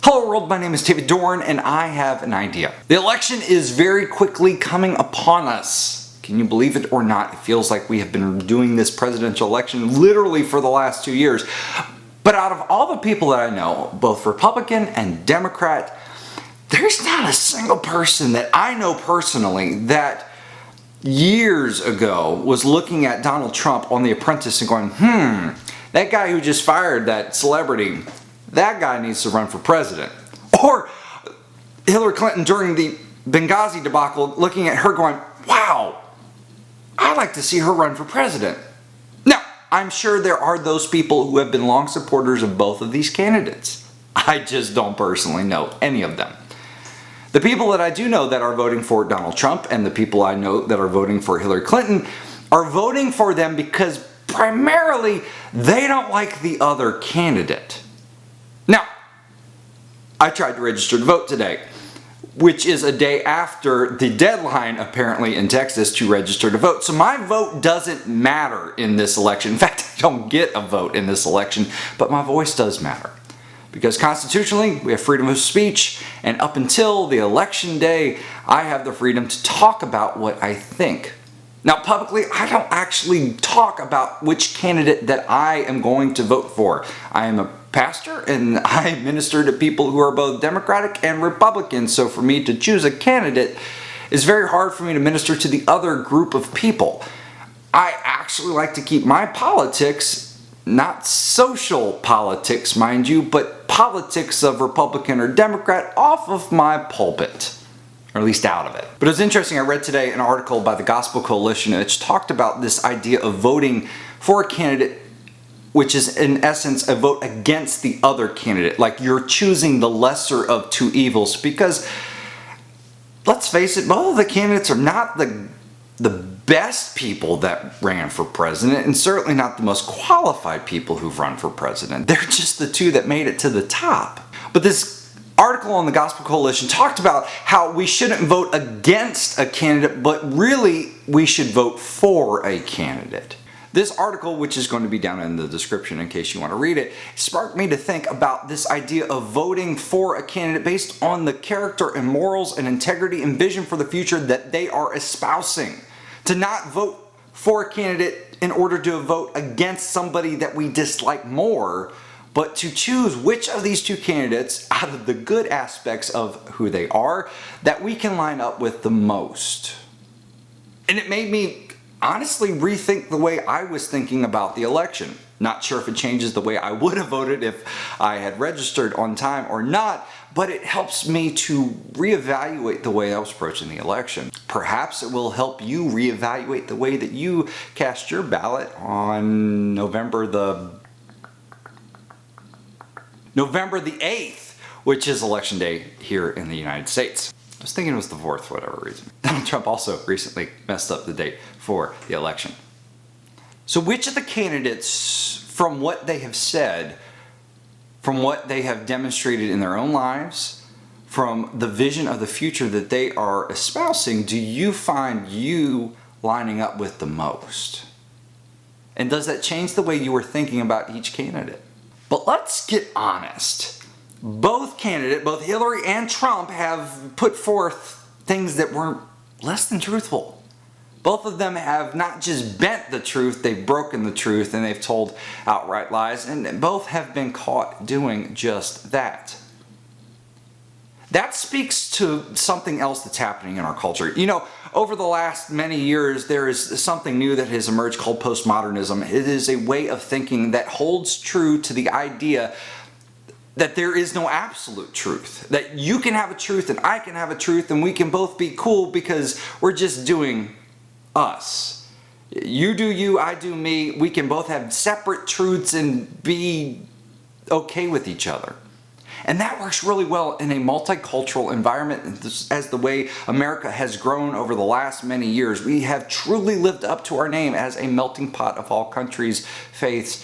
Hello world, my name is David Dorn and I have an idea. The election is very quickly coming upon us. Can you believe it or not? It feels like we have been doing this presidential election literally for the last 2 years. But out of all the people that I know, both Republican and Democrat, there's not a single person that I know personally that years ago was looking at Donald Trump on The Apprentice and going, that guy who just fired that celebrity, that guy needs to run for president. Or Hilary Clinton during the Benghazi debacle, looking at her going, wow, I'd like to see her run for president. Now, I'm sure there are those people who have been long supporters of both of these candidates. I just don't personally know any of them. The people that I do know that are voting for Donald Trump and the people I know that are voting for Hillary Clinton are voting for them because primarily they don't like the other candidate. Now, I tried to register to vote today, which is a day after the deadline apparently in Texas to register to vote. So my vote doesn't matter in this election. In fact, I don't get a vote in this election, but my voice does matter. Because constitutionally, we have freedom of speech, and up until the election day, I have the freedom to talk about what I think. Now, publicly, I don't actually talk about which candidate that I am going to vote for. I am a pastor and I minister to people who are both Democratic and Republican, so for me to choose a candidate is very hard for me to minister to the other group of people. I actually like to keep my politics, not social politics, mind you, but politics of Republican or Democrat off of my pulpit. Or at least out of it. But it was interesting, I read today an article by the Gospel Coalition which talked about this idea of voting for a candidate which is in essence a vote against the other candidate. Like you're choosing the lesser of two evils, because let's face it, both of the candidates are not the best people that ran for president, and certainly not the most qualified people who've run for president. They're just the two that made it to the top. But this article on the Gospel Coalition talked about how we shouldn't vote against a candidate, but really we should vote for a candidate. This article, which is going to be down in the description in case you want to read it, sparked me to think about this idea of voting for a candidate based on the character and morals and integrity and vision for the future that they are espousing. To not vote for a candidate in order to vote against somebody that we dislike more, but to choose which of these two candidates, out of the good aspects of who they are, that we can line up with the most. And it made me honestly rethink the way I was thinking about the election. Not sure if it changes the way I would have voted if I had registered on time or not, but it helps me to reevaluate the way I was approaching the election. Perhaps it will help you reevaluate the way that you cast your ballot on November the 8th, which is election day here in the United States. I was thinking it was the 4th for whatever reason. Donald Trump also recently messed up the date for the election. So which of the candidates, from what they have said, from what they have demonstrated in their own lives, from the vision of the future that they are espousing, do you find you lining up with the most? And does that change the way you were thinking about each candidate? But let's get honest. Both Hillary and Trump have put forth things that were less than truthful. Both of them have not just bent the truth, they've broken the truth and they've told outright lies, and both have been caught doing just that. That speaks to something else that's happening in our culture. You know, over the last many years, there is something new that has emerged called postmodernism. It is a way of thinking that holds true to the idea that there is no absolute truth. That you can have a truth and I can have a truth and we can both be cool because we're just doing us. You do you, I do me. We can both have separate truths and be okay with each other. And that works really well in a multicultural environment. As the way America has grown over the last many years, we have truly lived up to our name as a melting pot of all countries, faiths,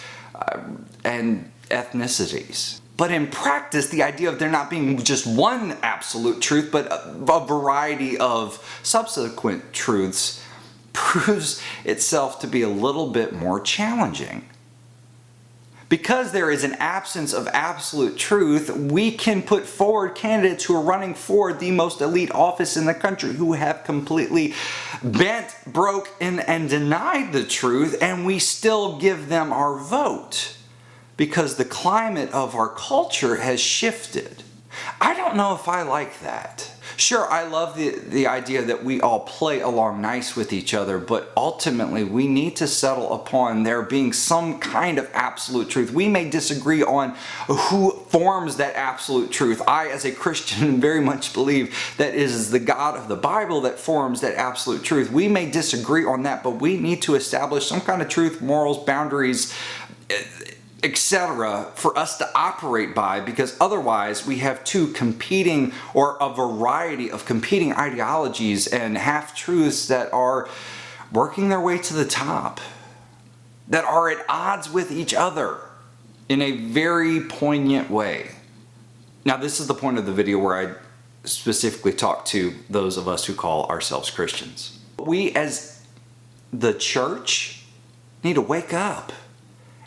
and ethnicities. But in practice, the idea of there not being just one absolute truth, but a variety of subsequent truths proves itself to be a little bit more challenging. Because there is an absence of absolute truth, we can put forward candidates who are running for the most elite office in the country who have completely bent, broke, and denied the truth, and we still give them our vote because the climate of our culture has shifted. I don't know if I like that. Sure, I love the idea that we all play along nice with each other, but ultimately we need to settle upon there being some kind of absolute truth. We may disagree on who forms that absolute truth. I, as a Christian, very much believe that it is the God of the Bible that forms that absolute truth. We may disagree on that, but we need to establish some kind of truth, morals, boundaries, etc. for us to operate by, because otherwise we have two competing, or a variety of competing ideologies and half-truths that are working their way to the top, that are at odds with each other in a very poignant way. Now, this is the point of the video where I specifically talk to those of us who call ourselves Christians. We as the church need to wake up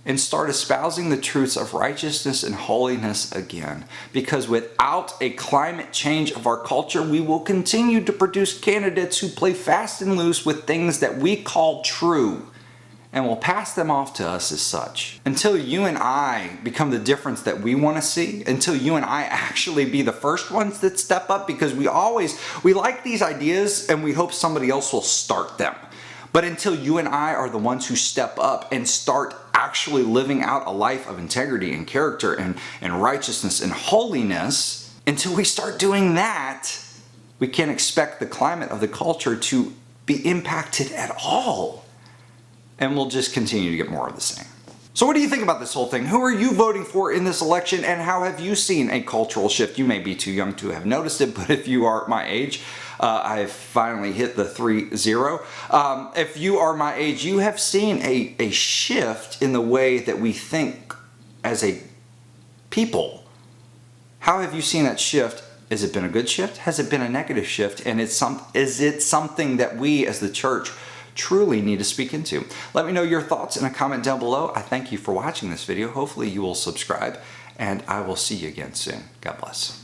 and start espousing the truths of righteousness and holiness again. Because without a climate change of our culture, we will continue to produce candidates who play fast and loose with things that we call true, and will pass them off to us as such. Until you and I become the difference that we want to see, until you and I actually be the first ones that step up, because we like these ideas and we hope somebody else will start them. But until you and I are the ones who step up and start actually living out a life of integrity and character and righteousness and holiness, until we start doing that, we can't expect the climate of the culture to be impacted at all. And we'll just continue to get more of the same. So what do you think about this whole thing? Who are you voting for in this election, and how have you seen a cultural shift? You may be too young to have noticed it, but if you are my age, I've finally hit the 3-0. If you are my age, you have seen a shift in the way that we think as a people. How have you seen that shift? Has it been a good shift? Has it been a negative shift? And is it something that we as the church truly need to speak into? Let me know your thoughts in a comment down below. I thank you for watching this video. Hopefully you will subscribe, and I will see you again soon. God bless.